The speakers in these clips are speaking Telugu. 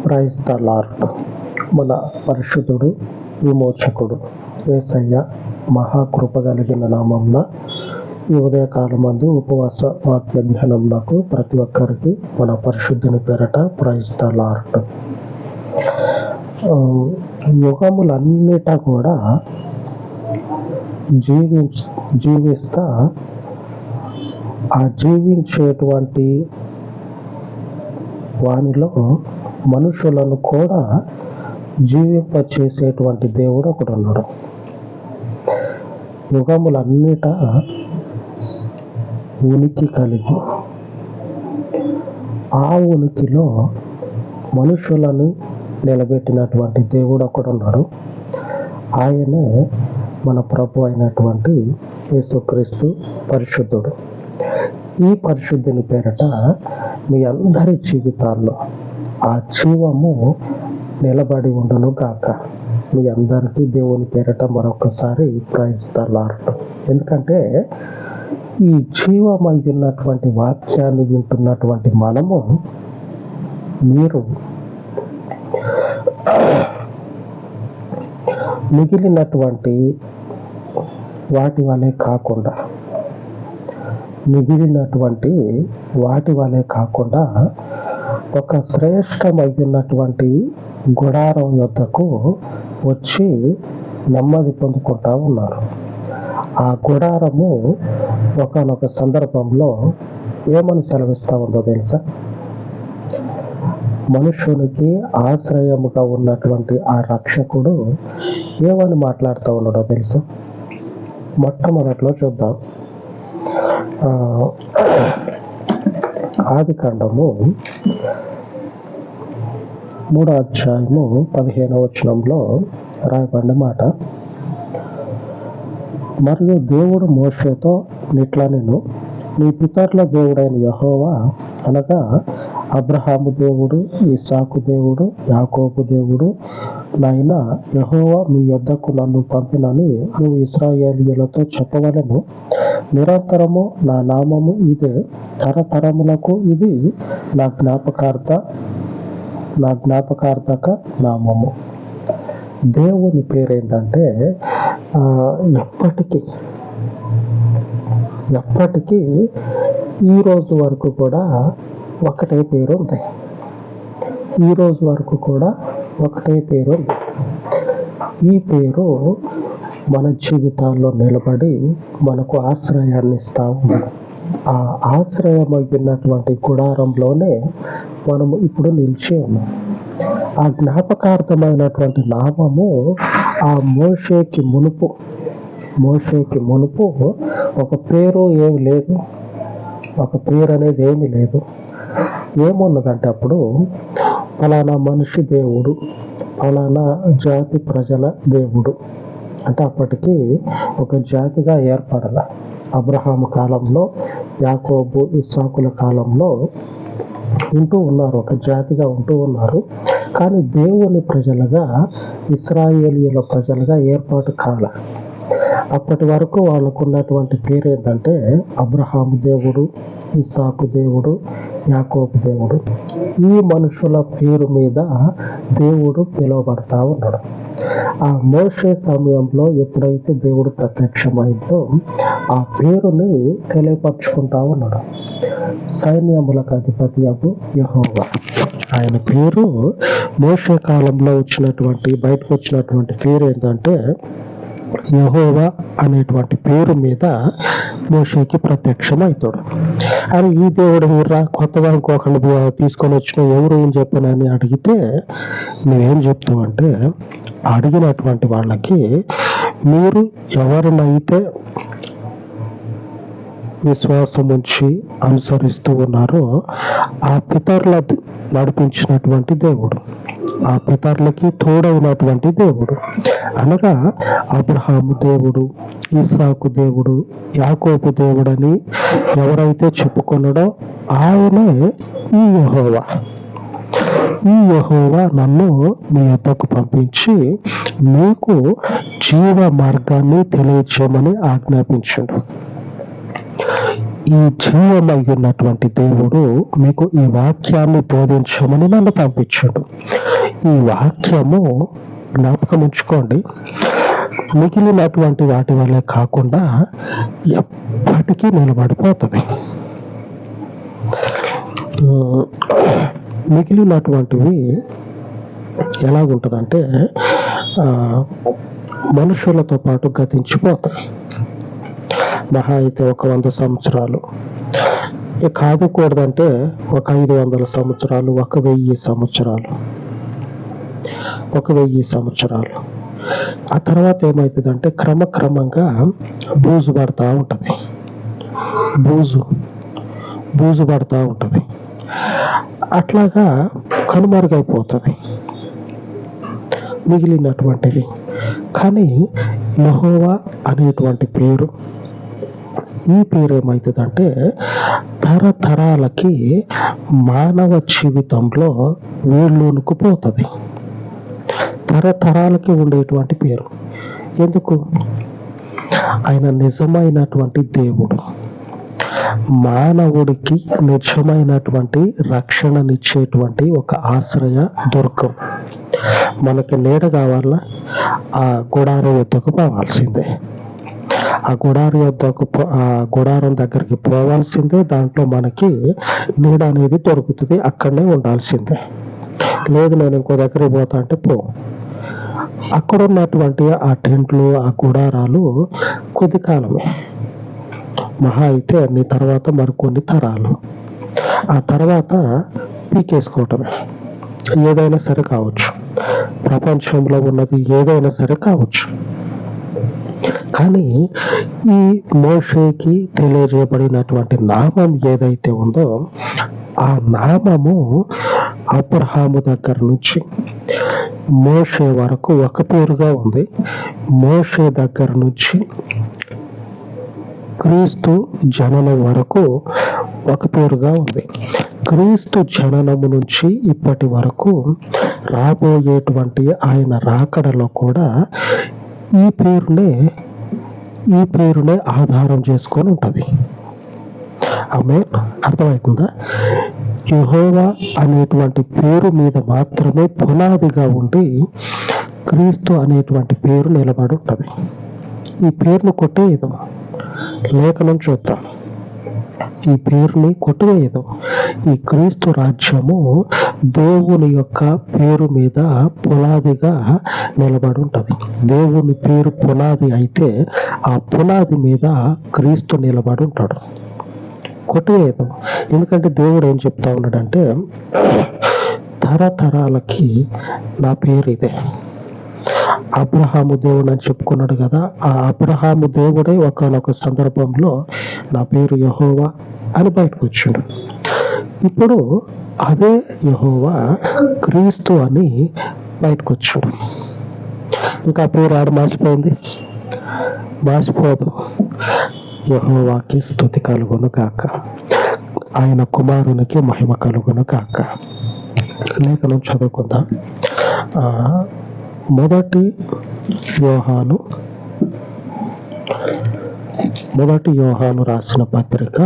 Praise the lord. మన పరిశుద్ధుడు విమోచకుడు యేసయ్య మహాకృప కలిగిన నామంన ఈ ఉదయకాలమందు ఉపవాస వాక్య ధ్యానంకు ప్రతి ఒక్కరికి మన పరిశుద్ధుని పేరట ప్రైజ్ ద లార్డ్. యుగములన్నిట కూడా జీవిస్తా ఆ జీవించేటువంటి వానిలో మనుషులను కూడా జీవింపచేసేటువంటి దేవుడు ఒకడు ఉన్నాడు. యుగములన్నిట ఉనికి కలిగి ఆ ఉనికిలో మనుషులను నిలబెట్టినటువంటి దేవుడు ఒకడు ఉన్నాడు. ఆయనే మన ప్రభు అయినటువంటి యేసుక్రీస్తు పరిశుద్ధుడు. ఈ పరిశుద్ధుని పేరట మీ అందరి జీవితాల్లో ఆ జీవము నిలబడి ఉండును గాక. మీ అందరికీ దేవుని పేరట మరొకసారి ప్రైజ్ ద లార్డ్. ఎందుకంటే ఈ జీవమైనటువంటి వాక్యాన్ని వింటున్నటువంటి మనము మీరు మిగిలినటువంటి వాటి వలె కాకుండా ఒక శ్రేష్టమైనటువంటి గుడారం యొద్దకు వచ్చి నెమ్మది పొందుకుంటా ఉన్నారు. ఆ గుడారము ఒకనొక సందర్భంలో ఏమని సెలవిస్తా ఉందో తెలుసా? మనుషునికి ఆశ్రయముగా ఉన్నటువంటి ఆ రక్షకుడు ఏమని మాట్లాడుతూ ఉన్నాడో తెలుసా? మొట్టమొదట్లో చూద్దాం. ఆదికాండము 3వ అధ్యాయము 15వ వచనంలో రాయబడిన మాట, మరియు దేవుడు మోషేతో నిట్లనెను, నీ పితరుల దేవుడైన యెహోవా అనగా అబ్రహాము దేవుడు, ఇస్సాకు దేవుడు, యాకోబు దేవుడు నాయన యెహోవా మీ యొద్దకు నన్ను పంపినని నువ్వు ఇశ్రాయేలీయులతో చెప్పవలెను. నిరంతరము నా నామము ఇదే, తరతరములకు ఇది నా జ్ఞాపకార్థక నామము. దేవుని పేరేంటంటే ఎప్పటికీ ఈ రోజు వరకు కూడా ఒకటే పేరు ఉంది. ఈ పేరు మన జీవితాల్లో నిలబడి మనకు ఆశ్రయాన్ని ఇస్తా ఉంది. ఆ ఆశ్రయమైనటువంటి గుడారంలోనే మనము ఇప్పుడు నిలిచి ఉన్నాం. ఆ జ్ఞాపకార్థమైనటువంటి నామము ఆ మోషేకి మునుపు ఒక పేరు ఏమి లేదు, ఒక పేరు అనేది ఏమి లేదు. ఏమున్నదంటే అప్పుడు ఫలానా మనిషి దేవుడు, ఫలానా జాతి ప్రజల దేవుడు అంటే అప్పటికి ఒక జాతిగా ఏర్పడాల. అబ్రహాము కాలంలో, యాకోబు, ఇస్సాకుల కాలంలో ఉంటూ ఉన్నారు, ఒక జాతిగా ఉంటూ ఉన్నారు. కానీ దేవుని ప్రజలుగా, ఇశ్రాయేలీయుల ప్రజలుగా ఏర్పాటు కాల. అప్పటి వరకు వాళ్ళకు ఉన్నటువంటి పేరు ఏంటంటే అబ్రహాము దేవుడు, ఇస్సాకు దేవుడు, యాకోబు దేవుడు. ఈ మనుషుల పేరు మీద దేవుడు పిలువబడతా ఉన్నాడు. ఆ మోషే సమయంలో ఎప్పుడైతే దేవుడు ప్రత్యక్షమైందో ఆ పేరుని తెలియపరుచుకుంటా ఉన్నాడు. సైన్యములకు అధిపతి యెహోవా, ఆయన పేరు మోషే కాలంలో బయటకు వచ్చినటువంటి పేరు ఏంటంటే యెహోవా అనేటువంటి పేరు మీద మోషేకి ప్రత్యక్షమవుతాడు. అని ఈ దేవుడు ఊర్రా కొత్తగా ఇంకొకరిని తీసుకొని వచ్చిన ఎవరు ఏం చెప్పనని అడిగితే నువ్వేం చెప్తావు అంటే, అడిగినటువంటి వాళ్ళకి మీరు ఎవరినైతే విశ్వాసం ఉంచి అనుసరిస్తూ ఉన్నారో ఆ పితరుల నడిపించినటువంటి దేవుడు, ఆ పితరులకి తోడైనటువంటి దేవుడు అనగా అబ్రహాము దేవుడు, ఇస్సాకు దేవుడు, యాకోబు దేవుడని ఎవరైతే చెప్పుకున్నాడో ఆయనే ఈ యెహోవా నన్ను మీ యొద్దకు పంపించి మీకు జీవ మార్గాన్ని తెలియచేయమని ఆజ్ఞాపించాడు. ఈ జీవమై ఉన్నటువంటి దేవుడు మీకు ఈ వాక్యాన్ని బోధించమని నన్ను పంపించాడు. ఈ వాక్యము జ్ఞాపకం ఉంచుకోండి, మిగిలినటువంటి వాటి వల్లే కాకుండా ఎప్పటికీ నిలబడిపోతుంది. మిగిలినటువంటివి ఎలాగుంటుందంటే మనుషులతో పాటు గతించిపోతాయి. మహా అయితే 100 సంవత్సరాలు కాదుకూడదంటే 500 సంవత్సరాలు, 1000 సంవత్సరాలు, 1000 సంవత్సరాలు. ఆ తర్వాత ఏమవుతుందంటే క్రమక్రమంగా బూజు పడతా ఉంటుంది, బూజు పడతా ఉంటుంది. అట్లాగా కనుమరుగైపోతుంది మిగిలినటువంటివి. కానీ యెహోవా అనేటువంటి పేరు, ఈ పేరు ఏమవుతుందంటే తరతరాలకి మానవ జీవితంలో వేళ్ళూనుకుపోతుంది. తరతరాలకి ఉండేటువంటి పేరు. ఎందుకు? ఆయన నిజమైనటువంటి దేవుడు, మానవుడికి నిజమైనటువంటి రక్షణనిచ్చేటువంటి ఒక ఆశ్రయ దుర్గం. మనకి నీడ కావాలా, ఆ గుడారం యొద్దకు పోవాల్సిందే, ఆ గుడారం దగ్గరికి పోవాల్సిందే. దాంట్లో మనకి నీడ అనేది దొరుకుతుంది, అక్కడనే ఉండాల్సిందే. లేదు నేను ఇంకో దగ్గరికి పోతా అంటే పో. అక్కడ ఉన్నటువంటి ఆ టెంట్లు, ఆ గుడారాలు కొద్ది కాలమే, మహా అయితే నీ తర్వాత మరికొన్ని తరాలు. ఆ తర్వాత పీకేసుకోవటమే. ఏదైనా సరే కావచ్చు, ప్రపంచంలో ఉన్నది ఏదైనా సరే కావచ్చు. కానీ ఈ మోషేకి తెలియజేయబడినటువంటి నామం ఏదైతే ఉందో, ఆ నామము అబ్రహాము దగ్గర నుంచి మోషే వరకు ఒక పేరుగా ఉంది. మోషే దగ్గర నుంచి క్రీస్తు జననం వరకు ఒక పేరుగా ఉంది. క్రీస్తు జననము నుంచి ఇప్పటి వరకు రాబోయేటువంటి ఆయన రాకడలో కూడా ఈ పేరునే ఆధారం చేసుకొని ఉంటుంది. ఆమె అర్థమవుతుందా? యెహోవా అనేటువంటి పేరు మీద మాత్రమే పునాదిగా ఉండి క్రీస్తు అనేటువంటి పేరు నిలబడి ఉంటుంది. ఈ పేరును కొట్టేయదు, లేఖనం చూద్దాం. ఈ పేరుని కొట్టువేయదు. ఈ క్రీస్తు రాజ్యము దేవుని యొక్క పేరు మీద పునాదిగా నిలబడి ఉంటుంది. దేవుని పేరు పునాది అయితే ఆ పునాది మీద క్రీస్తు నిలబడి ఉంటాడు. కొట్టువేయదు. ఎందుకంటే దేవుడు ఏం చెప్తా ఉన్నాడంటే తరతరాలకి నా పేరు ఇదే. అబ్రహాము దేవుడు అని చెప్పుకున్నాడు కదా, ఆ అబ్రహాము దేవుడే ఒకానొక సందర్భంలో నా పేరు యెహోవా అని బయటకు వచ్చాడు. ఇప్పుడు అదే యెహోవా క్రీస్తు అని బయటకు వచ్చాడు. ఇంకా పేరు ఆడ మాసిపోయింది, మాసిపోదు. యెహోవాకి స్తుతి కలుగును గాక, ఆయన కుమారునికి మహిమ కలుగును గాక. లేఖనం చదువుకుందాం. మొదటి యోహాను రాసిన పత్రిక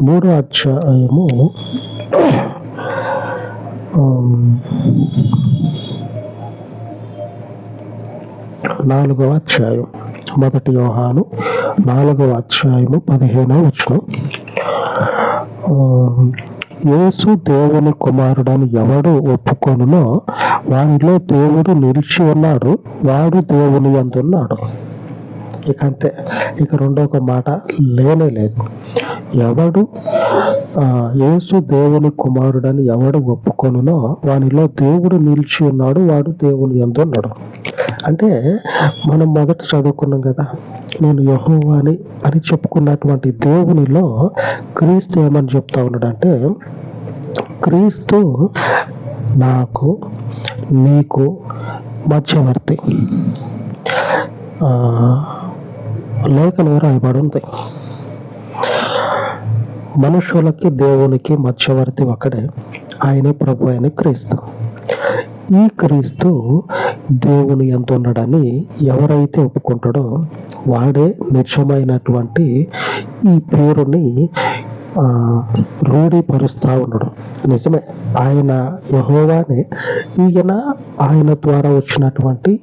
3వ అధ్యాయము 4వ అధ్యాయం. మొదటి యోహాను 4వ అధ్యాయము 15వ వచనం. యేసు దేవుని కుమారుడని ఎవడు ఒప్పుకొనునో వానిలో దేవుడు నిలిచి ఉన్నాడు, వాడు దేవుని యందున్నాడు. ఇక అంతే, ఇక రెండొక మాట లేనే లేదు. ఎవడు యేసు దేవుని కుమారుడని ఎవడు ఒప్పుకొనునో వానిలో దేవుడు నిలిచి ఉన్నాడు, వాడు దేవుని యందున్నాడు. అంటే మనం మొదట చదువుకున్నాం కదా, నేను యెహోవాని అని చెప్పుకున్నటువంటి దేవునిలో క్రీస్తు ఏమని చెప్తా ఉన్నాడంటే, క్రీస్తు నాకు నీకు మధ్యవర్తి. లేఖనం రాయబడి ఉంది, మనుషులకి దేవునికి మధ్యవర్తి ఒకడే, ఆయనే ప్రభు అయిన క్రీస్తు. ఈ క్రీస్తు దేవుని యందు ఉన్నాడని ఎవరైతే ఒప్పుకుంటాడో వాడే నిజమైనటువంటి ఈ పేరుని రూఢీపరుస్తూ ఉన్నాడు. నిజమే, ఆయన యెహోవానే, ఈయన ఆయన ద్వారా వచ్చినటువంటి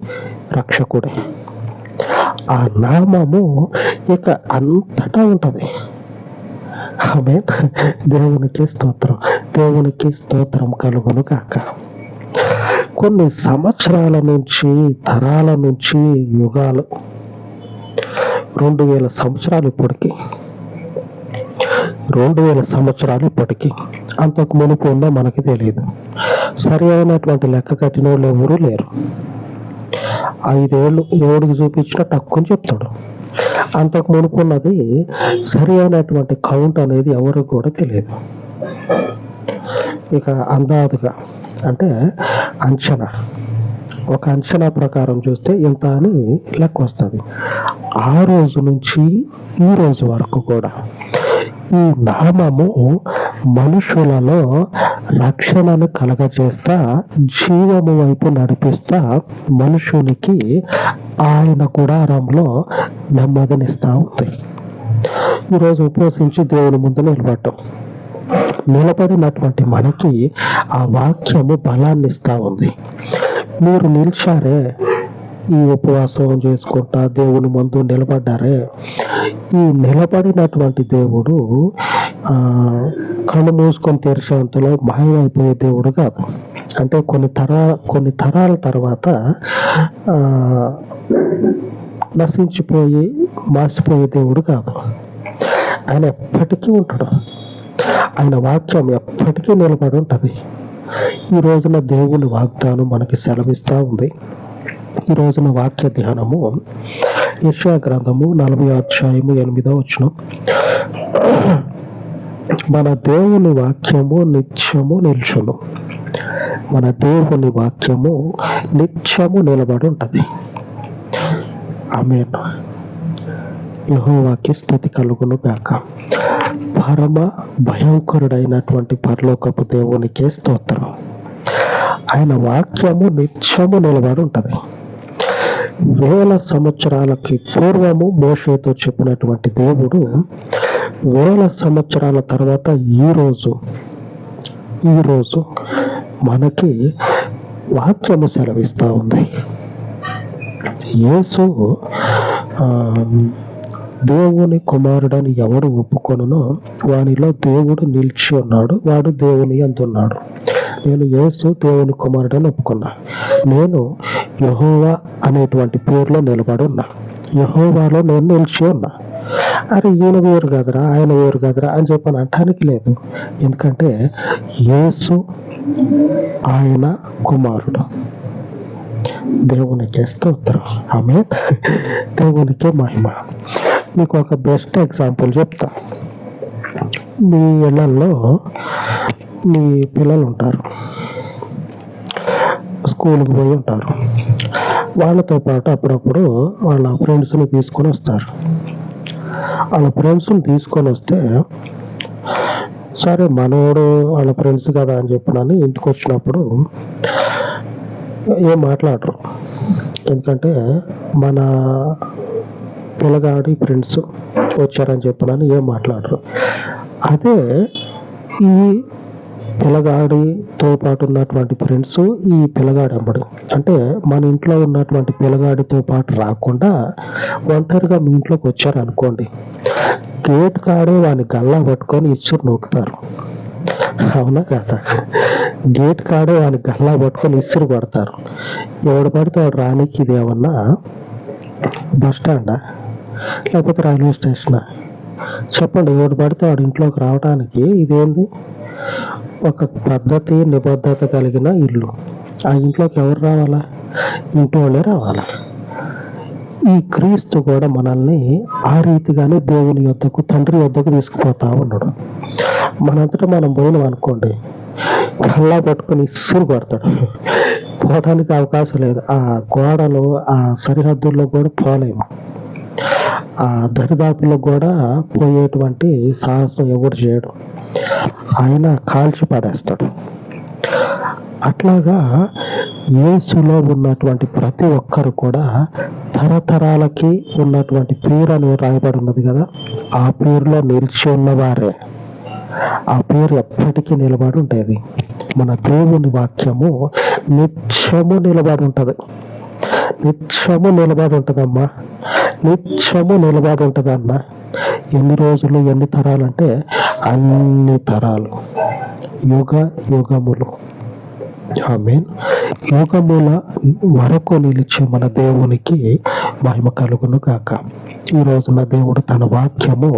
రక్షకుడే. ఆ నామము ఇక అంతటా ఉంటది. ఆమేన్. దేవునికి స్తోత్రం, దేవునికి స్తోత్రం కలుగును కాక. కొన్ని సంవత్సరాల నుంచి, తరాల నుంచి, యుగాలు, 2000 సంవత్సరాలు ఇప్పటికి, 2000 సంవత్సరాలు ఇప్పటికి. అంతకు మునుపు ఉందో మనకి తెలియదు. సరి అయినటువంటి లెక్క కట్టిన వాళ్ళు ఎవరూ లేరు. 5 ఏళ్ళు ఎవడికి చూపించినా తక్కువ చెప్తాడు. అంతకు మునుపు ఉన్నది సరి అయినటువంటి కౌంట్ అనేది ఎవరికి కూడా తెలియదు. ఇక అందాదుగా అంటే అంచనా, ఒక అంచనా ప్రకారం చూస్తే ఇంత అని లెక్క వస్తుంది. ఆ రోజు నుంచి ఈ రోజు వరకు కూడా ఈ నామము మనుషులలో రక్షణను కలగజేస్తా, జీవము వైపు నడిపిస్తా, మనుషునికి ఆయన గుడారంలో నెమ్మదినిస్తా ఉంది. ఈరోజు ఉపవసించి దేవుని ముందు నిలబడినటువంటి మనకి ఆ వాక్యము బలాన్ని ఇస్తా ఉంది. మీరు నిలిచారే, ఈ ఉపవాసం చేసుకుంటా దేవుని ముందు నిలబడ్డారే, ఈ నిలబడినటువంటి దేవుడు కళ్ళు మూసుకొని తెరిచేంతలో మాయమైపోయే దేవుడు కాదు. అంటే కొన్ని తరాల తర్వాత నశించిపోయి మాసిపోయే దేవుడు కాదు. ఆయన ఎప్పటికీ ఉంటాడు. ఆయన వాక్యం ఎప్పటికీ నిలబడి ఉంటుంది. ఈ రోజున దేవుని వాగ్దానం మనకి సెలవిస్తూ ఉంది. ఈ రోజున వాక్య ధ్యానము యెషయా గ్రంథము 40వ అధ్యాయము 8వ వచనం. మన దేవుని వాక్యము నిత్యము నిల్చును. మన దేవుని వాక్యము నిత్యము నిలబడి ఉంటుంది. ఆమేన్. యెహోవాకి స్తుతి కలుగును గాక. పరమ భయంకరుడైనటువంటి పరలోకపు దేవునికే స్తోత్రం. ఆయన వాక్యము నిత్యము నిలబడి ఉంటుంది. 1000 సంవత్సరాలకి పూర్వము మోషేతో చెప్పినటువంటి దేవుడు 1000 సంవత్సరాల తర్వాత ఈరోజు మనకి వాక్యము సెలవిస్తూ ఉంది. యేసు దేవుని కుమారుడని ఎవడు ఒప్పుకొనునో వానిలో దేవుడు నిలిచి ఉన్నాడు, వాడు దేవుని యందున్నాడు. నేను యేసు దేవుని కుమారుడని ఒప్పుకున్నా. నేను యెహోవా అనేటువంటి పేరులో నిలబడి ఉన్నా. యెహోవాలో నేను నిలిచి ఉన్నా. అరే ఈయన వేరు కదరా, ఆయన వేరు కదరా అని చెప్పని అంటానికి లేదు. ఎందుకంటే యేసు ఆయన కుమారుడు. దేవునికే స్తోత్రం. ఆమేన్. దేవునికే మహిమ. మీకు ఒక బెస్ట్ ఎగ్జాంపుల్ చెప్తా. మీ ఇళ్ళల్లో మీ పిల్లలు ఉంటారు, స్కూల్కి పోయి ఉంటారు. వాళ్ళతో పాటు అప్పుడప్పుడు వాళ్ళ ఫ్రెండ్స్ని తీసుకొని వస్తారు. వాళ్ళ ఫ్రెండ్స్ని తీసుకొని వస్తే సరే మనోడు వాళ్ళ ఫ్రెండ్స్ కదా అని చెప్పినని ఇంటికి వచ్చినప్పుడు ఏం మాట్లాడరు. ఎందుకంటే మన పిల్లగాడి ఫ్రెండ్స్ వచ్చారని చెప్పినని ఏం మాట్లాడరు. అదే ఈ పిల్లగాడితో పాటు ఉన్నటువంటి ఫ్రెండ్స్ ఈ పిల్లగాడు ఎంబడి, అంటే మన ఇంట్లో ఉన్నటువంటి పిల్లగాడితో పాటు రాకుండా ఒంటరిగా మీ ఇంట్లోకి వచ్చారనుకోండి, గేట్ కాడే వాడిని గల్లా పట్టుకొని ఇసురు నొక్కుతారు. అవునా కదా? గేట్ కాడే వాడిని గల్లా పట్టుకొని ఇసురు కొడతారు. ఎవడు పడితే వాడు రానికి ఇది ఏమన్నా బస్ స్టాండా లేకపోతే రైల్వే స్టేషనా? చెప్పండి. ఎవడు పడితే వాడు ఇంట్లోకి రావడానికి ఇదేంది? ఒక పద్ధతి నిబద్ధత కలిగిన ఇల్లు. ఆ ఇంట్లోకి ఎవరు రావాలా? ఇంటి వాళ్ళే రావాలా. ఈ క్రీస్తు కూడా మనల్ని ఆ రీతిగానే దేవుని యొద్దకు, తండ్రి యొద్దకు తీసుకుపోతా ఉన్నాడు. మనంతటా మనం పోయినాం అనుకోండి, కల్లా పట్టుకుని ఇసురు కొడతాడు. పోవడానికి అవకాశం లేదు. ఆ గోడలు, ఆ సరిహద్దుల్లో కూడా పోలేము. ఆ దరిదాపుల్లో కూడా పోయేటువంటి సాహసం ఎవడు చేయడు. ఆయన కాల్చి పడేస్తాడు. అట్లాగా యేసులో ఉన్నటువంటి ప్రతి ఒక్కరు కూడా తరతరాలకి ఉన్నటువంటి పేరు అని రాయబడి ఉన్నది కదా, ఆ పేరులో నిలిచి ఉన్నవారే. ఆ పేరు ఎప్పటికీ నిలబడి ఉంటుంది. మన దేవుని వాక్యము నిత్యము నిలబడి ఉంటుంది. నిత్యము నిలబడి ఉంటుందమ్మా, నిత్యము నిలబడి ఉంటుంది అన్న. ఎన్ని రోజులు, ఎన్ని తరాలు అంటే అన్ని తరాలు, యుగ యుగములు. ఆమేన్. యుగముల వరకు నిలిచే మన దేవునికి మహిమ కలుగును గాక. ఈ రోజున దేవుడు తన వాక్యము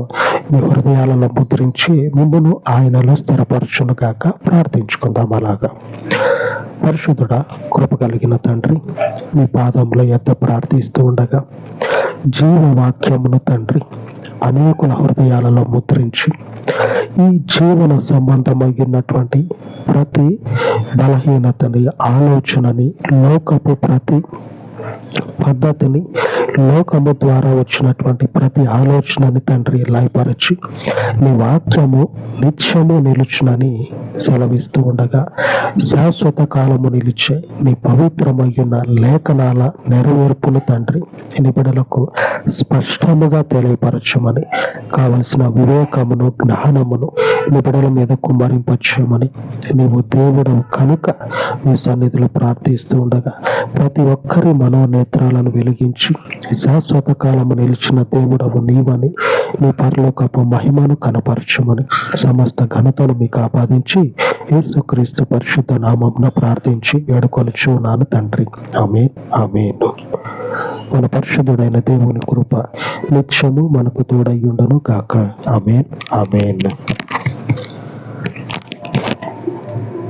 మీ హృదయాలలో ముద్రించి మిమ్మును ఆయనలో స్థిరపరచును గాక. ప్రార్థించుకుందాం అలాగా. పరిశుద్ధుడా, కృప కలిగిన తండ్రి, మీ పాదముల యొద్ద ప్రార్థిస్తూ ఉండగా జీవవాక్యమును తండ్రి అనేకుల హృదయాలలో ముద్రించి ఈ జీవన సంబంధమైనటువంటి ప్రతి బలహీనతని, ఆలోచనని, లోకపు ప్రతి పద్ధతిని, లోకము ద్వారా వచ్చినటువంటి ప్రతి ఆలోచనని తండ్రి లయపరచి నీ వాక్యము నిత్యము నిలుచునని సెలవిస్తూ ఉండగా శాశ్వత కాలము నిలిచే నీ పవిత్రమైన లేఖనాల నెరవేర్పును తండ్రి నిబిడలకు స్పష్టముగా తెలియపరచమని, కావలసిన వివేకమును, జ్ఞానమును నిబిడల మీద కుమ్మరింపచేయమని నీవు దేవుడవు కనుక నీ సన్నిధిలో ప్రార్థిస్తూ ఉండగా ప్రతి ఒక్కరి మనోనేత్రాలను వెలిగించి శాశ్వత కాలము నిలిచిన దేవుడవు నీవని, నీ పరలోకపు మహిమను కనపరచమని సమస్త ఘనతను మీకు ఆపాదించి యేసుక్రీస్తు పరిశుద్ధ నామమున ప్రార్థించి వేడుకొనుచున్నాను తండ్రి. ఆమేన్, ఆమేన్. మన పరిశుద్ధుడైన దేవుని కృప నిత్యము మనకు తోడయ్యుండును గాక. ఆమేన్, ఆమేన్.